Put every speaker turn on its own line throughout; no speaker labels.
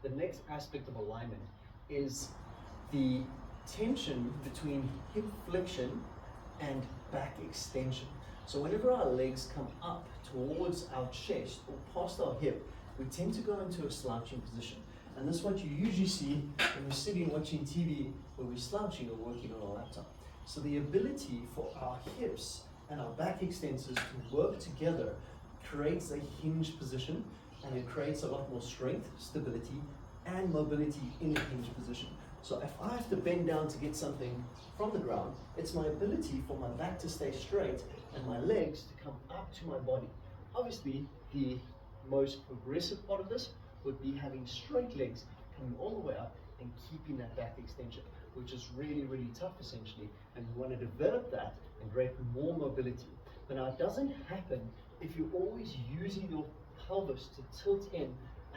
the next aspect of alignment is the tension between hip flexion and back extension. So whenever our legs come up towards our chest or past our hip, we tend to go into a slouching position. And this is what you usually see when we're sitting watching TV, where we're slouching or working on a laptop. So the ability for our hips and our back extensors to work together creates a hinge position, and it creates a lot more strength, stability, and mobility in a hinge position. So if I have to bend down to get something from the ground, it's my ability for my back to stay straight and my legs to come up to my body. Obviously, the most progressive part of this would be having straight legs coming all the way up and keeping that back extension, which is really, really tough essentially, and you want to develop that and create more mobility. But now it doesn't happen if you're always using your pelvis to tilt in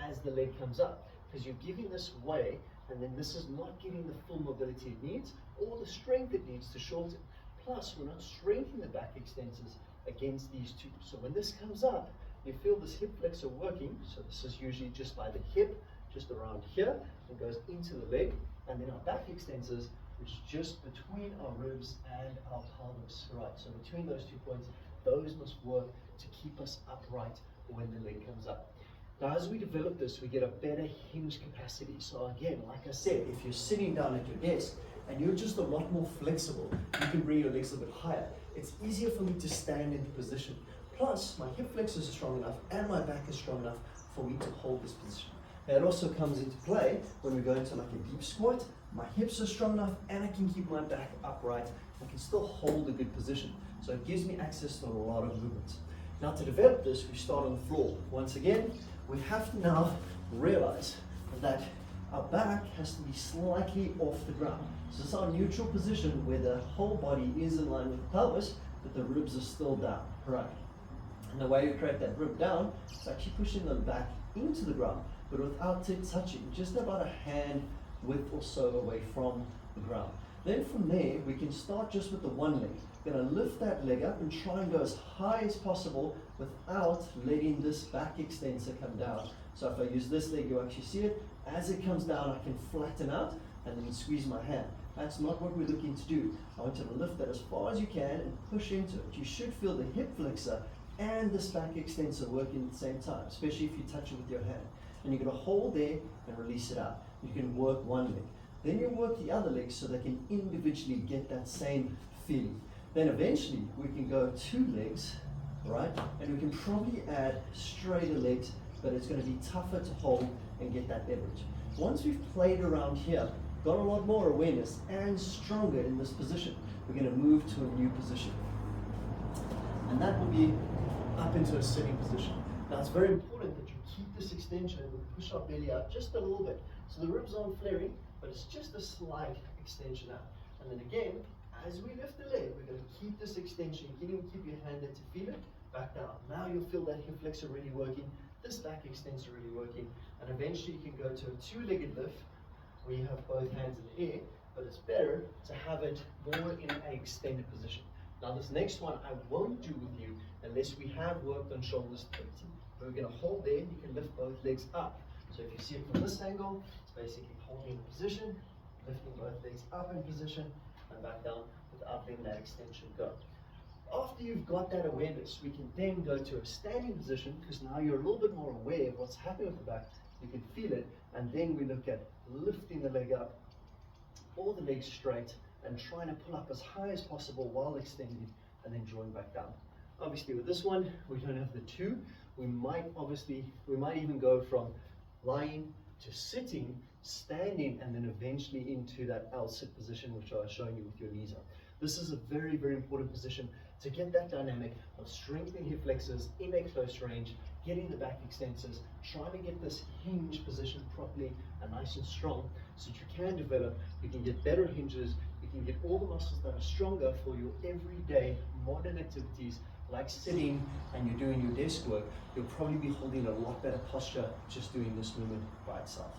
as the leg comes up, because you're giving this way, and then this is not getting the full mobility it needs or the strength it needs to shorten. Plus, we're not strengthening the back extensors against these two. So when this comes up, you feel this hip flexor working. So this is usually just by the hip, just around here, and goes into the leg. And then our back extensors, which is just between our ribs and our pelvis, right? So between those 2 points, those must work to keep us upright when the leg comes up. Now, as we develop this, we get a better hinge capacity. So again, like I said, if you're sitting down at your desk and you're just a lot more flexible, you can bring your legs a bit higher. It's easier for me to stand into position. Plus, my hip flexors are strong enough and my back is strong enough for me to hold this position. Now, it also comes into play when we go into like a deep squat. My hips are strong enough and I can keep my back upright. I can still hold a good position. So it gives me access to a lot of movements. Now, to develop this, we start on the floor. Once again, we have to now realize that our back has to be slightly off the ground. So this is our neutral position where the whole body is in line with the pelvis, but the ribs are still down, right? And the way you create that rib down is actually pushing them back into the ground, but without it touching, just about a hand width or so away from the ground. Then from there, we can start just with the one leg. We're going to lift that leg up and try and go as high as possible without letting this back extensor come down. So if I use this leg, you actually see it. As it comes down, I can flatten out and then squeeze my hand. That's not what we're looking to do. I want you to lift that as far as you can and push into it. You should feel the hip flexor and this back extensor working at the same time, especially if you touch it with your hand. And you're going to hold there and release it out. You can work one leg. Then you work the other leg so they can individually get that same feeling. Then eventually we can go two legs, right? And we can probably add straighter legs, but it's going to be tougher to hold and get that leverage. Once we've played around here, got a lot more awareness and stronger in this position, we're going to move to a new position. And that will be up into a sitting position. Now it's very important that you keep this extension and we push our belly out just a little bit. So the ribs aren't flaring, but it's just a slight extension out. And then again, as we lift the leg, we're going to keep this extension. You can even keep your hand there to feel it. Back down. Now you'll feel that hip flexor really working, this back extensor really working, and eventually you can go to a two-legged lift where you have both hands in the air, but it's better to have it more in an extended position. Now this next one I won't do with you unless we have worked on shoulder stability. We're going to hold there, you can lift both legs up. So if you see it from this angle, it's basically holding in position, lifting both legs up in position, and back down without letting that extension go. After you've got that awareness, we can then go to a standing position, because now you're a little bit more aware of what's happening with the back. You can feel it, and then we look at lifting the leg up, all the legs straight, and trying to pull up as high as possible while extending, and then drawing back down. Obviously with this one, we don't have the two. We might even go from lying to sitting, standing, and then eventually into that L-sit position, which I was showing you with your knees up. This is a very, very important position to get that dynamic of strengthening hip flexors in a close range, getting the back extensors, trying to get this hinge position properly and nice and strong so that you can develop, you can get better hinges, you can get all the muscles that are stronger for your everyday modern activities like sitting and you're doing your desk work. You'll probably be holding a lot better posture just doing this movement by itself.